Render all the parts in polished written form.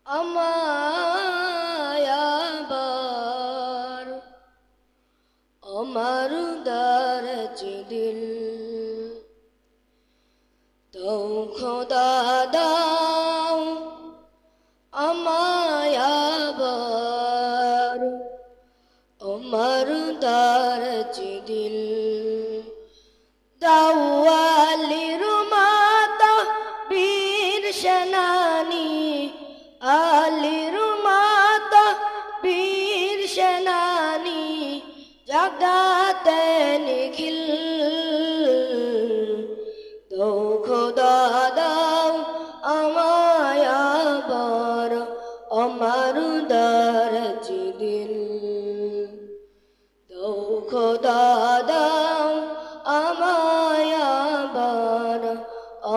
আমায় আবার আমার দরজ দিল তো খোদা দাও আমায় আবার আমার দরজ দিল দাও আলীর মাতা বীর সেনানী আলীর মাতা বীর সেনানী জাগাতে নিখিল তো খোদা দাও আমায় আবার আমার দরজ দিল তো খোদা দাও আমায় আবার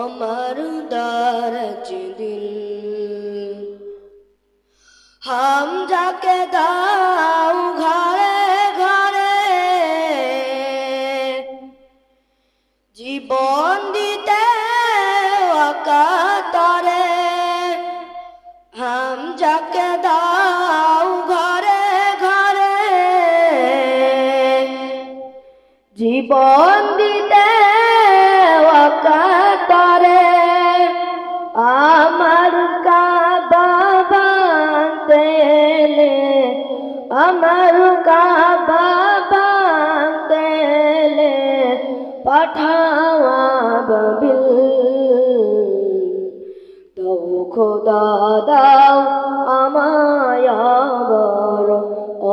আমার দরজ দিল হামজাকে দাও ঘরে ঘরে জীবন দিতে অকাতরে হামজাকে দাও ঘরে ঘরে জীবন দিতে অকাতরে আমার কাবা ভাঙতে এলে আমার কাবা ভাঙতে এলে পাঠাও আবাবিল তো খোদা দাও আমায় আবার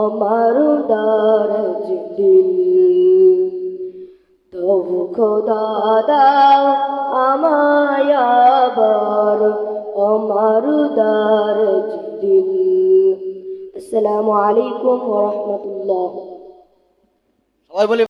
আমার দরজ দিল তো খোদা দাও আমায় আবার আমার দরজ দিল। আসসালামু আলাইকুম ওয়া রাহমাতুল্লাহ। সবাই বলি